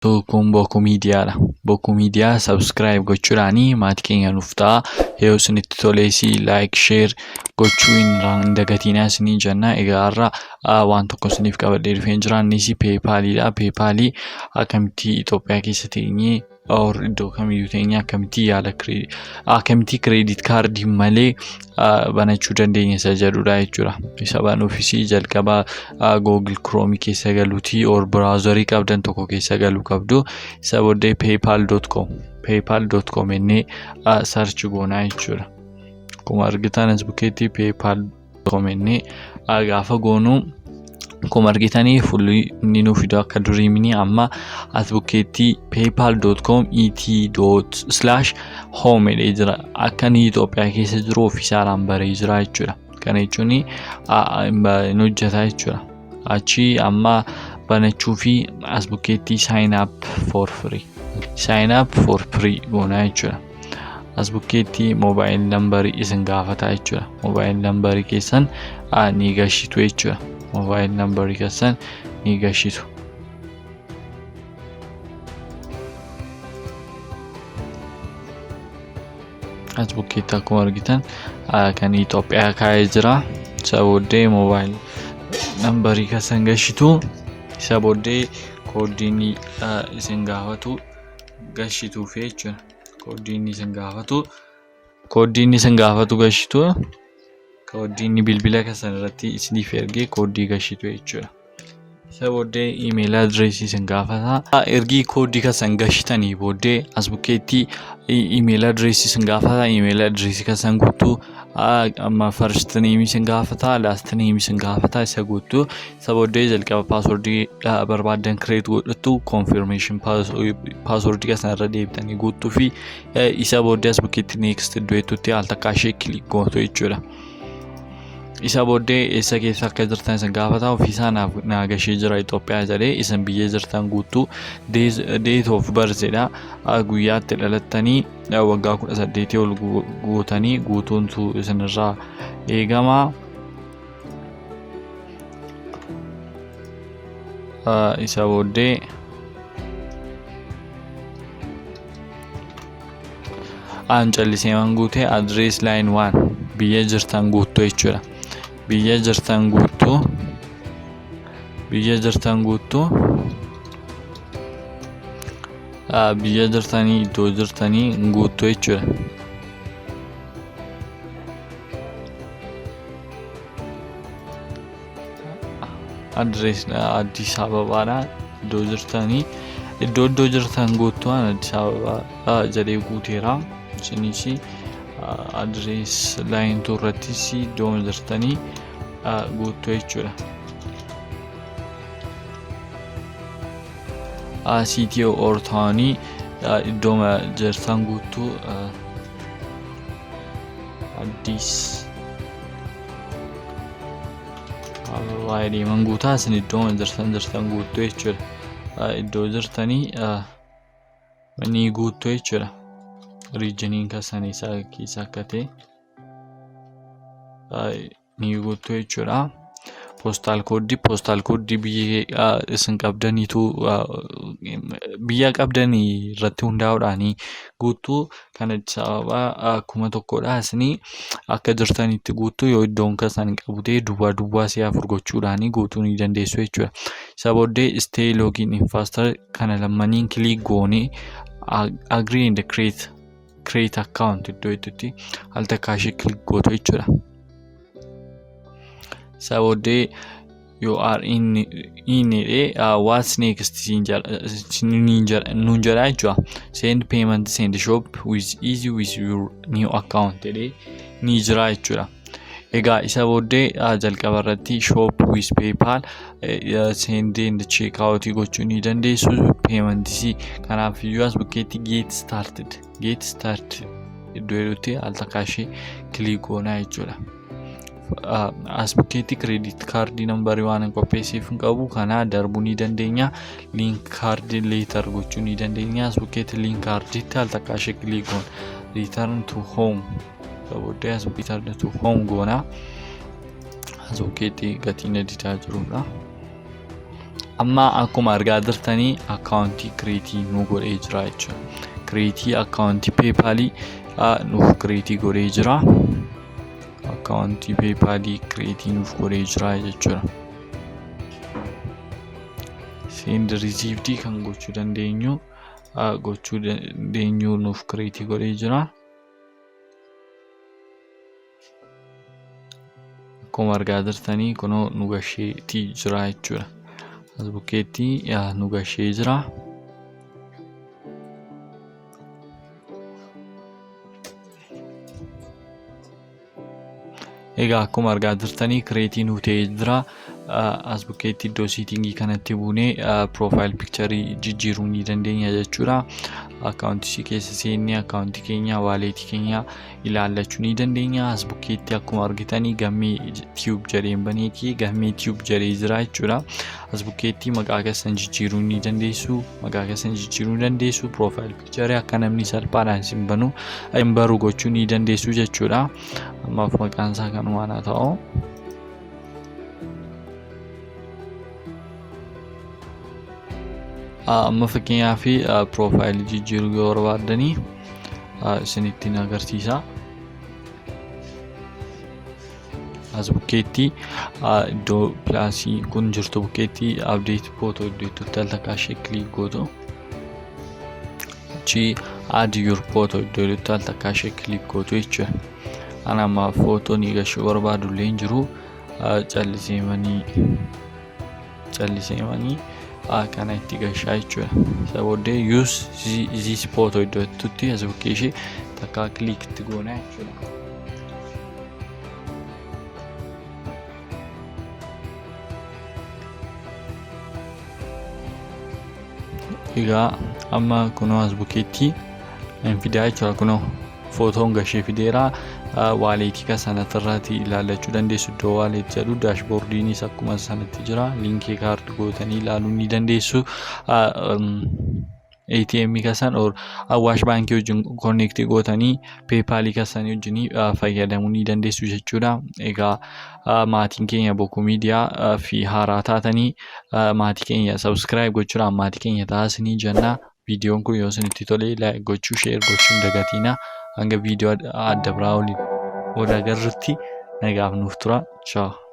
Kun Boku Miidiyaadha. Boku Miidiyaa subscribe gochuudhaanii maatii keenya nuuf ta'a. Yoo isinitti toles like, share gochuu hin dagatinaa isinii jenna. Egaa har'a waan tokko isiniif qabadhee dhufee jira. Innis PayPal'dha. PayPal akkamitti Itoophiyaa keessa teenyee iddoo kamiyyuu teenyee akkamitti credit card malee banachuu dandeenya isa jedhudha jechuudha. Isa banuufis jalqaba Google Chrome keessa galuutii or browserii qabdan tokko keessa galuu qabdu. Isa booddee paypal.com inni search goonaa jechuudha. Akkuma argitan as bukkeetti paypal.com inni gaafa goonuu akkuma argitanii fulli inni nuuf fiduu akka durii mini amma as bukkeetti paypal.com et/home jedhee jira. Akka inni Itoophiyaa keessa jiru ofiisaalaan baree jira jechuudha. Kana jechuun hin hojjeta jechuudha. Achi amma banachuu fi as bukkeetti sign up for free goonaa jechuudha. As bukkeetti mobile number isin gaafata jechuudha. Mobile number keessan ni gashitu jechuudha. Mobile number keessan ni gashitu. As bukkeetti akkuma argitan kan Itoophiyaa kaa'ee jira. Isa booddee mobile number keessan gashitu. Isa booddee koodiin isin gaafatu gashituuf jechuudha. Koodiin isin gaafatu gashitu. Koodiin bilbila keessan irratti isiniif ergee koodii gashitu jechuudha. Isa booddee email address isin gaafata. Ergi koodii keessan gashitanii booddee as bukkeetti email address isin gaafata. Email address keessan guutuu amma first name isin gaafata, last name isin gaafata isa guutuu. Isa booddee jalqaba password barbaadan create godhatu confirmation password keessan irra deebitanii guutuu fi isa booddee as bukkeetti next du'eetutti al takka ishee click gootu jechuudha. Isa booddee eessa keessa akka jirtan isin gaafata. Ofiisaa naa gashee jira Itoophiyaa jedhee isin biyya jirtan guutuu date of birth jedha. Guyyaatti dhalattanii waggaa 18 ol guutanii guutuuntu isinirraa eegama. Isa booddee callisee waan guutee address line 1 biyya jirtan guutuu jechuudha. Biyya jirtan guutuu biyya jirtanii iddoo jirtanii guutuu jechuudha. Address Addis Ababaadha. Iddoo jirtanii iddoo jirtan guutuu Addis Ababaa jedhee guuteera. Isinis address line irrattis iddoo jirtanii guutuu jechuudha. City or town iddoo jirtan guutuu Addis Ababaa deeman guutaa isin iddoo jirtan guutuu jechuudha. Iddoo jirtanii ni guutuu jechuudha. Regioniin keessan isa keessa akka ta'e ni guutuu jechuudha. Postal code biyya isin qabdaniitu biyya qabdanii irratti hundaa'uudhaan guutuu kan Addis Ababaa akkuma tokkodha. Isin akka jirtanitti guutuu yoo iddoon keessan qabutee duwwaa si'a afur gochuudhaan guutuu ni dandeessu jechuudha. Isa booddee stay login in faster kana lamaniin click goonee agree and create account iddoo itti al takka ishee click gootu jechuudha. Isa booddee you are in what's next nuun jedha jechuudha. Send payment send shop with easy with your new account jedhee ni jira jechuudha. Egaa isa booddee jalqaba irratti shop with PayPal send and check out gochuu ni dandeessu. Payment kanaaf iyyuu as bukkeetti get started iddoo jedhutti al takka ishee click goonaa jechuudha. As bukkeetti credit card number waan qopheessiif hin qabu kana darbuu ni dandeenya. Link card later gochuu ni dandeenya. As bukkeetti link carditti al takka ishee click goon return to home. Booddee as bukkeetti to home goona. As bukkeetti gatiin editaa jirudha. amma akkuma argaa jirtanii akkaawuntii kireetii nu godhee jira jechuudha. Kireetii akkaawuntii peepaalii nuuf kireetii godhee jira. Akkaawuntii peepaalii kireetii nuuf godhee jira jechuudha. Send received kan gochuu dandeenyu nuuf kireetii godhee jira. Akkuma argaa jirtanii kunoo nu gasheetii jira jechuudha. As bukkeetti nu gashee jira. Egaa akkuma argaa jirtanii kireetii nu ta'ee jira. As bukkeetti iddoo siitingii kanatti buunee profile picture jijjiiruu ni dandeenya jechuudha. Akkaawuntii keessa seennee akkaawuntii keenya waaleetii keenya ilaallachuu ni dandeenya. As bukkeetti akkuma argitanii gammee tube jedheen baneetii gammee tube jedhee jira jechuudha. As bukkeetti maqaa keessan jijjiiruu ni dandeessu. Maqaa keessan jijjiiruu dandeessu. Profile picture akka namni salphaadhaan isin banu hin baru gochuu ni dandeessu jechuudha. Ammaaf maqaan isaa kanumaan haa ta'u. Amma fakkeenyaaf profile jijjiiruu yoo barbaadanii isinittiin agarsiisa. As bukkeetti iddoo pilaasii kun jirtu bukkeetti update photo iddoo takka ishee click gootu. Achi add your photo iddoo takka ishee click gootu jechuudha. Ana amma photo ni gashuu barbaadu illee hin jiru. Calliseemanii kana itti gashaa jechuudha. Isa booddee use this photo iddoo itti as bukkee ishee takka click itti goona jechuudha. Egaa amma kunoo as bukkeetti hin fidaa jechuudha. Kunoo footoon gashee fideera. Waaleetii kasanatti irratti ilaallachuu dandeessu. Iddoo waaleet jedhu daashboordiinis akkuma sanatti jira. Liinkii kaardii gootanii ilaaluu ni dandeessu. ATM kasan or Awaash baankii wajjin connect gootanii peepaalii kasanii wajjin fayyadamuu ni dandeessu jechuudha. Egaa maatiin keenya Boku Miidiyaa fi haaraa taatanii maatii keenya subscribe gochuudhaan maatii keenya taasisanii jenna. Viidiyoon kun yoo isinitti tole like gochuu share gochuun dagatiina. Hanga viidiyoo adda biraa wal agarrutti nagaaf nuuf tura. Ciao.